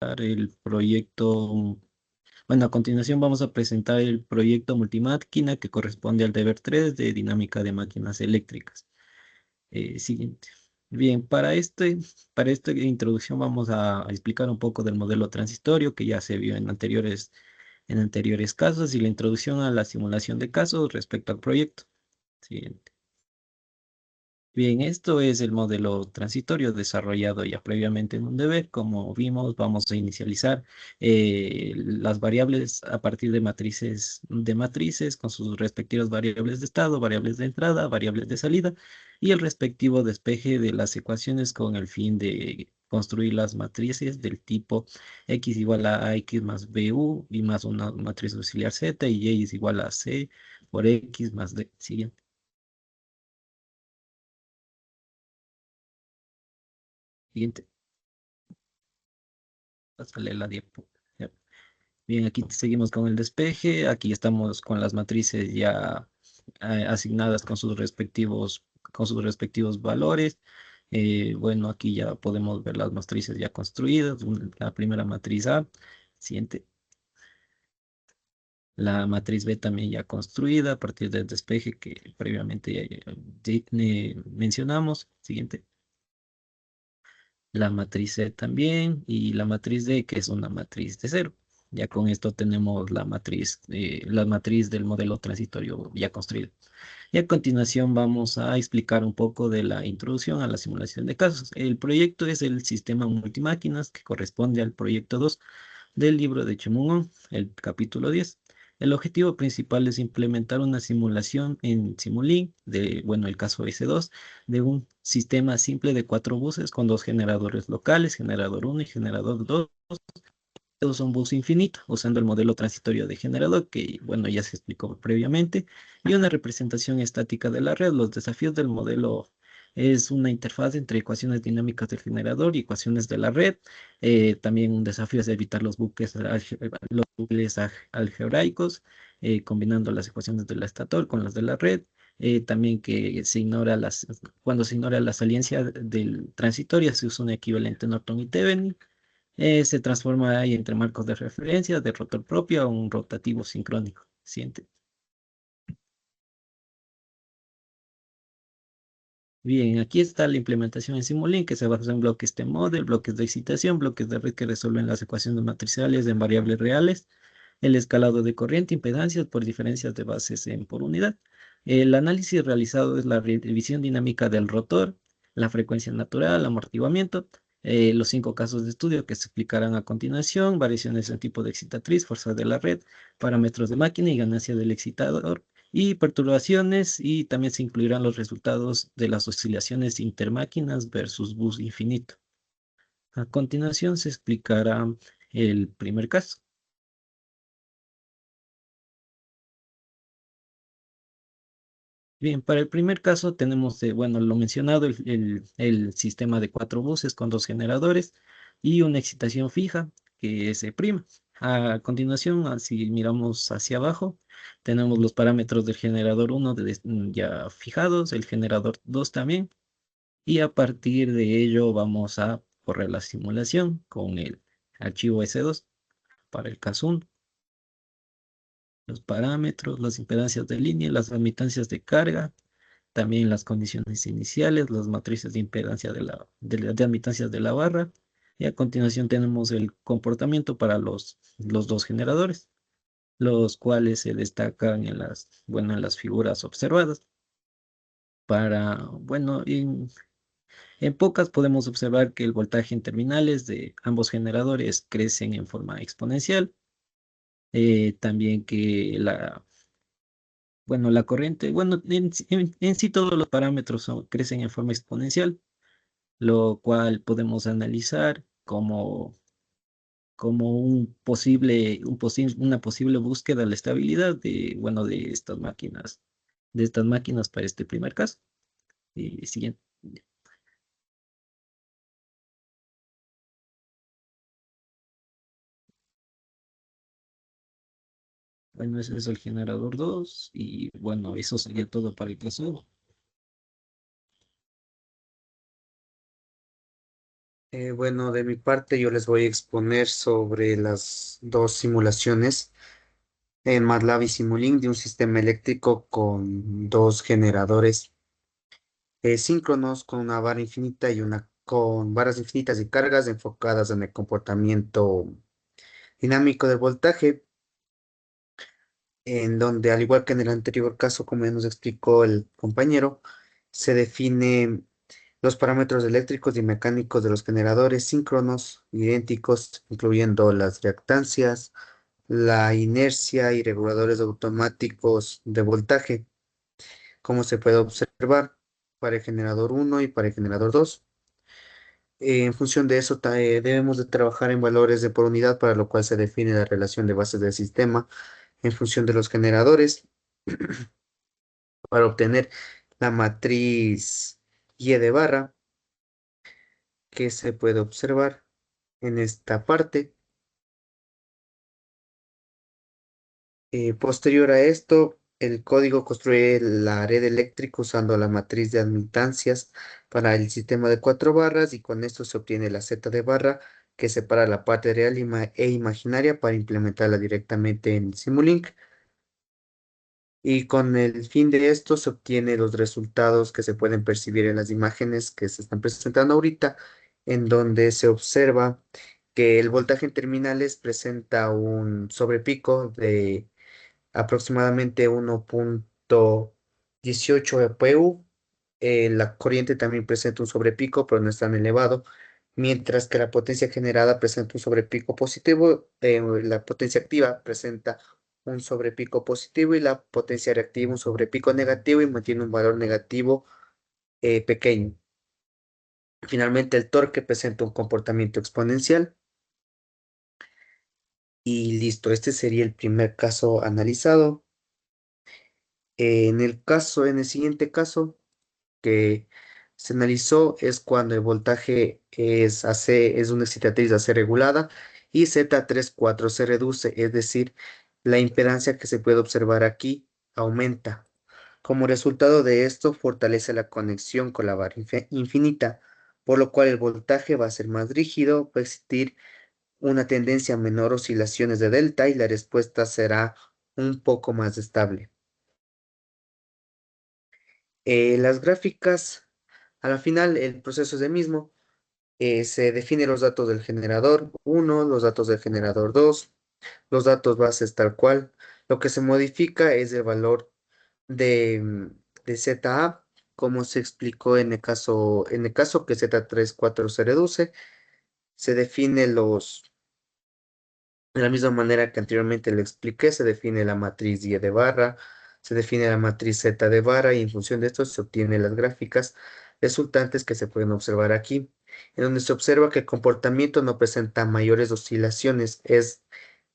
el proyecto, bueno, a continuación vamos a presentar el proyecto multimáquina que corresponde al deber 3 de dinámica de máquinas eléctricas. Siguiente. Bien, para esta introducción vamos a explicar un poco del modelo transistorio que ya se vio en anteriores casos y la introducción a la simulación de casos respecto al proyecto. Siguiente. Bien, esto es el modelo transitorio desarrollado ya previamente en un deber. Como vimos, vamos a inicializar las variables a partir de matrices con sus respectivas variables de estado, variables de entrada, variables de salida y el respectivo despeje de las ecuaciones con el fin de construir las matrices del tipo x igual a x más bu y más una matriz auxiliar z y y es igual a c por x más d. Siguiente. Siguiente. Pásale la diapo. Ya. Bien, aquí seguimos con el despeje. Aquí estamos con las matrices ya asignadas con sus respectivos valores. Bueno, aquí ya podemos ver las matrices ya construidas. La primera matriz A, siguiente. La matriz B también ya construida a partir del despeje que previamente mencionamos. Siguiente. La matriz C también y la matriz D, que es una matriz de cero. Ya con esto tenemos la matriz del modelo transitorio ya construida. Y a continuación vamos a explicar un poco de la introducción a la simulación de casos. El proyecto es el sistema multimáquinas que corresponde al proyecto 2 del libro de Chemungon, el capítulo 10. El objetivo principal es implementar una simulación en Simulink bueno, el caso S2, de un sistema simple de 4 buses con 2 generadores locales, generador uno y generador 2. Todos son bus infinito, usando el modelo transitorio de generador que, bueno, ya se explicó previamente, y una representación estática de la red. Los desafíos del modelo es una interfaz entre ecuaciones dinámicas del generador y ecuaciones de la red. También un desafío es evitar los bucles algebraicos, combinando las ecuaciones del estator con las de la red. También que cuando se ignora la saliencia del transitorio, se usa un equivalente Norton y Thevenin. Se transforma ahí entre marcos de referencia, de rotor propio a un rotativo sincrónico. Siguiente. Bien, aquí está la implementación en Simulink que se basa en bloques de model, bloques de excitación, bloques de red que resuelven las ecuaciones matriciales en variables reales, el escalado de corriente, impedancias por diferencias de bases en por unidad. El análisis realizado es la revisión dinámica del rotor, la frecuencia natural, amortiguamiento, los 5 casos de estudio que se explicarán a continuación, variaciones en tipo de excitatriz, fuerza de la red, parámetros de máquina y ganancia del excitador y perturbaciones, y también se incluirán los resultados de las oscilaciones intermáquinas versus bus infinito. A continuación se explicará el primer caso. Bien, para el primer caso tenemos, bueno, lo mencionado, el sistema de 4 buses con 2 generadores y una excitación fija que es E'. A continuación, si miramos hacia abajo, tenemos los parámetros del generador uno ya fijados, el generador 2 también, y a partir de ello vamos a correr la simulación con el archivo S2 para el caso 1. Los parámetros, las impedancias de línea, las admitancias de carga, también las condiciones iniciales, las matrices de impedancia de admitancias de la barra. Y a continuación tenemos el comportamiento para los 2 generadores, los cuales se destacan bueno, en las figuras observadas. Bueno, en pocas podemos observar que el voltaje en terminales de ambos generadores crecen en forma exponencial. También que bueno, la corriente, bueno, en sí todos los parámetros crecen en forma exponencial, lo cual podemos analizar como una posible búsqueda de la estabilidad bueno, de estas máquinas para este primer caso. Siguiente. Bueno, ese es el generador 2 y bueno, eso sería todo para el caso. Bueno, de mi parte yo les voy a exponer sobre las dos simulaciones en MATLAB y Simulink de un sistema eléctrico con dos generadores síncronos con una barra infinita y una con barras infinitas y cargas enfocadas en el comportamiento dinámico del voltaje, en donde al igual que en el anterior caso, como ya nos explicó el compañero, se define los parámetros eléctricos y mecánicos de los generadores síncronos idénticos, incluyendo las reactancias, la inercia y reguladores automáticos de voltaje, como se puede observar para el generador uno y para el generador 2. En función de eso, debemos de trabajar en valores de por unidad, para lo cual se define la relación de bases del sistema en función de los generadores para obtener la matriz Y de barra que se puede observar en esta parte. Posterior a esto, el código construye la red eléctrica usando la matriz de admitancias para el sistema de cuatro barras, y con esto se obtiene la Z de barra que separa la parte real e imaginaria para implementarla directamente en Simulink. Y con el fin de esto se obtiene los resultados que se pueden percibir en las imágenes que se están presentando ahorita, en donde se observa que el voltaje en terminales presenta un sobrepico de aproximadamente 1.18 EPU. La corriente también presenta un sobrepico, pero no es tan elevado, mientras que la potencia generada presenta un sobrepico positivo. La potencia activa presenta un sobrepico positivo y la potencia reactiva un sobrepico negativo y mantiene un valor negativo pequeño. Finalmente, el torque presenta un comportamiento exponencial. Y listo, este sería el primer caso analizado. En el siguiente caso que se analizó es cuando el voltaje es una excitatriz AC regulada y Z34 se reduce, es decir, la impedancia que se puede observar aquí aumenta. Como resultado de esto, fortalece la conexión con la barra infinita, por lo cual el voltaje va a ser más rígido, va a existir una tendencia a menor oscilaciones de delta y la respuesta será un poco más estable. Las gráficas, a la final, el proceso es el mismo. Se definen los datos del generador uno, los datos del generador 2, los datos bases tal cual. Lo que se modifica es el valor de ZA, como se explicó en el caso que Z34 se reduce. Se define de la misma manera que anteriormente le expliqué, se define la matriz Y de barra, se define la matriz Z de barra, y en función de esto se obtienen las gráficas resultantes que se pueden observar aquí, en donde se observa que el comportamiento no presenta mayores oscilaciones,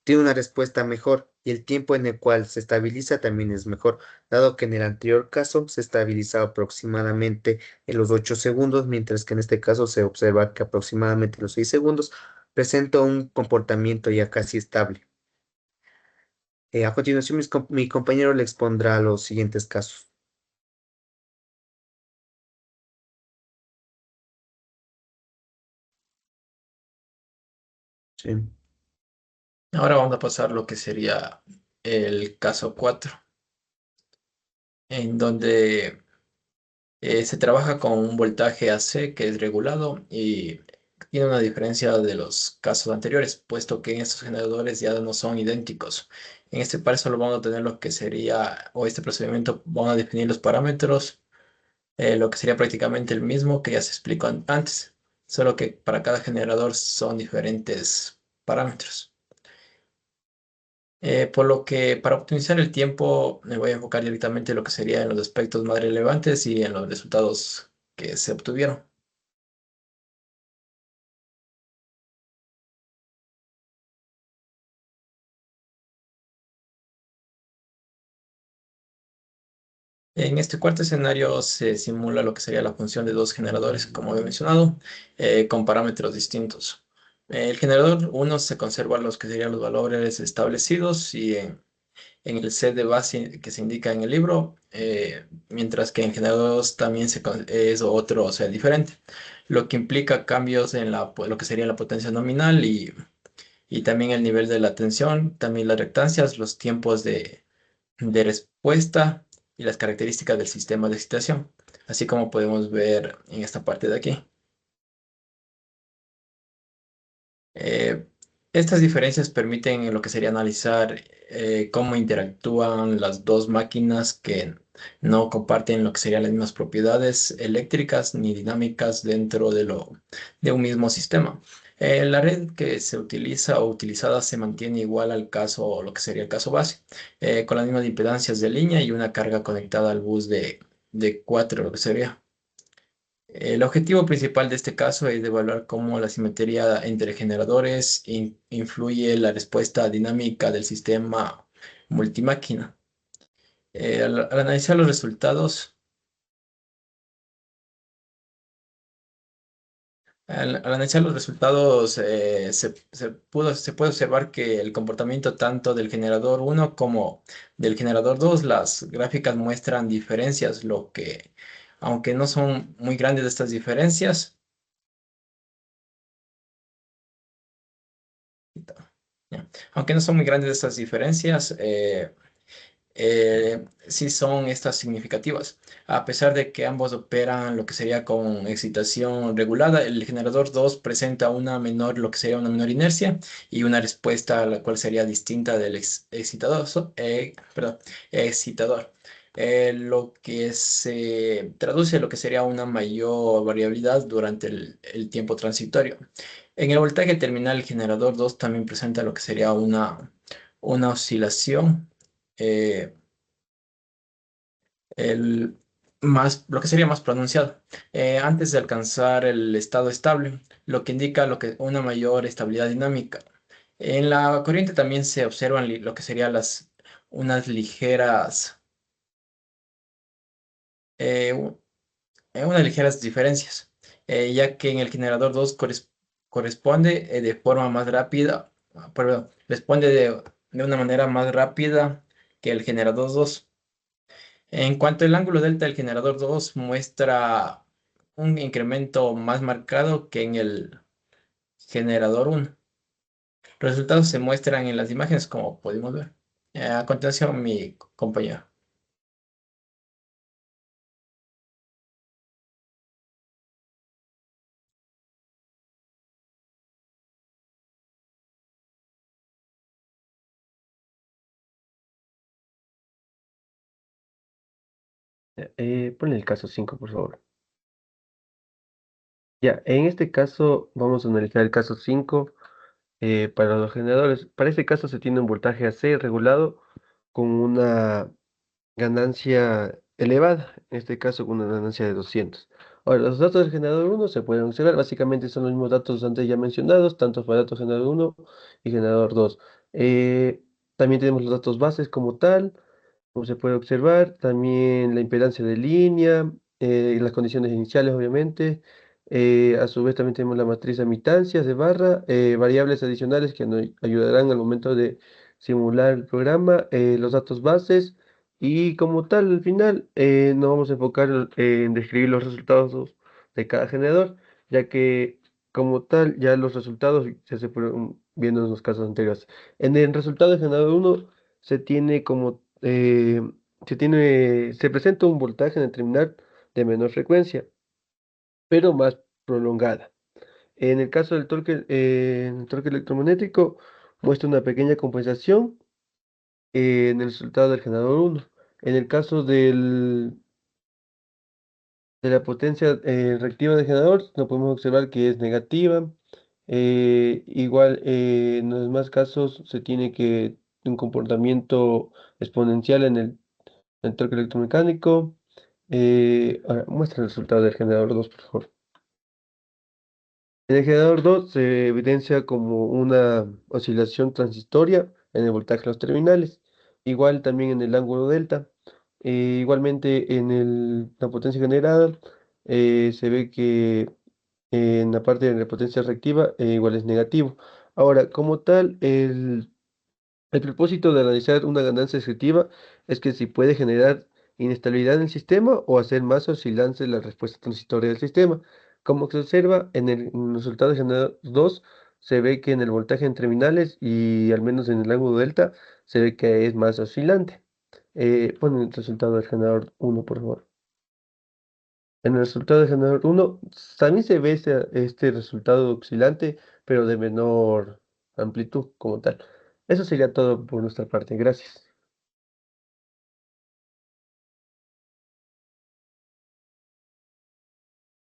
tiene una respuesta mejor, y el tiempo en el cual se estabiliza también es mejor, dado que en el anterior caso se estabilizaba aproximadamente en los 8 segundos, mientras que en este caso se observa que aproximadamente en los 6 segundos presenta un comportamiento ya casi estable. A continuación, mi compañero le expondrá los siguientes casos. Sí. Ahora vamos a pasar lo que sería el caso 4, en donde se trabaja con un voltaje AC que es regulado y tiene una diferencia de los casos anteriores, puesto que en estos generadores ya no son idénticos. En este par solo vamos a tener lo que sería, o este procedimiento, vamos a definir los parámetros, lo que sería prácticamente el mismo que ya se explicó antes, solo que para cada generador son diferentes parámetros. Por lo que para optimizar el tiempo me voy a enfocar directamente en lo que sería en los aspectos más relevantes y en los resultados que se obtuvieron. En este cuarto escenario se simula lo que sería la función de dos generadores, como he mencionado, con parámetros distintos. El generador uno se conserva los que serían los valores establecidos y en el set de base que se indica en el libro, mientras que en generador 2 también es otro, o sea, diferente. lo que implica cambios en lo que sería la potencia nominal y también el nivel de la tensión, también las reactancias, los tiempos de respuesta y las características del sistema de excitación, así como podemos ver en esta parte de aquí. Eh, Estas diferencias permiten lo que sería analizar cómo interactúan las dos máquinas que no comparten lo que serían las mismas propiedades eléctricas ni dinámicas dentro de un mismo sistema. La red que se utiliza o utilizada se mantiene igual al caso o lo que sería el caso base, con las mismas impedancias de línea y una carga conectada al bus de 4, lo que sería. El objetivo principal de este caso es evaluar cómo la simetría entre generadores influye en la respuesta dinámica del sistema multimáquina. Al analizar los resultados, al analizar los resultados, se puede observar que el comportamiento tanto del generador uno como del generador 2, las gráficas muestran diferencias, lo que, aunque no son muy grandes estas diferencias, ya, aunque no son muy grandes estas diferencias, sí son estas significativas. A pesar de que ambos operan lo que sería con excitación regulada, el generador 2 presenta una menor, lo que sería una menor inercia y una respuesta a la cual sería distinta del excitador, perdón, excitador. Lo que se traduce a lo que sería una mayor variabilidad durante el tiempo transitorio. En el voltaje terminal, el generador 2 también presenta lo que sería una oscilación. eh, lo que sería más pronunciado, antes de alcanzar el estado estable, lo que indica una mayor estabilidad dinámica. En la corriente también se observan lo que serían unas eh, u- unas ligeras diferencias, ya que en el generador 2 corresponde de forma más rápida, perdón, responde de una manera más rápida que el generador 2. En cuanto al ángulo delta, el generador 2 muestra un incremento más marcado que en el generador 1. Los resultados se muestran en las imágenes como podemos ver. A continuación, mi compañero. Ponle el caso 5 por favor. Ya, en este caso vamos a analizar el caso 5 para los generadores. Para este caso se tiene un voltaje AC regulado con una ganancia elevada, en este caso con una ganancia de 200. Ahora, los datos del generador uno se pueden observar, básicamente son los mismos datos antes ya mencionados, tanto para datos generador uno y generador 2. También tenemos los datos bases como tal, como se puede observar, también la impedancia de línea, las condiciones iniciales obviamente. A su vez también tenemos la matriz de admitancias de barra, variables adicionales que nos ayudarán al momento de simular el programa, los datos bases y como tal al final nos vamos a enfocar en describir los resultados de cada generador, ya que como tal ya los resultados ya se fueron viendo en los casos anteriores. En el resultado de generador uno se tiene se presenta un voltaje en el terminal de menor frecuencia, pero más prolongada. En el caso del torque, en el torque electromagnético, muestra una pequeña compensación en el resultado del generador uno. En el caso de la potencia reactiva del generador, no podemos observar que es negativa. Igual, en los demás casos se tiene que un comportamiento exponencial en el torque electromecánico. Ahora, muestra el resultado del generador 2 por favor. En el generador 2 se evidencia como una oscilación transitoria en el voltaje de los terminales, igual también en el ángulo delta. Igualmente en la potencia generada se ve que en la parte de la potencia reactiva igual es negativo. Ahora, como tal, el propósito de analizar una ganancia descriptiva es que si puede generar inestabilidad en el sistema o hacer más oscilantes la respuesta transitoria del sistema. Como se observa en el resultado de generador 2, se ve que en el voltaje en terminales y al menos en el ángulo delta, se ve que es más oscilante. Pon el resultado del generador 1, por favor. En el resultado del generador 1 también se ve este resultado oscilante, pero de menor amplitud como tal. Eso sería todo por nuestra parte. Gracias.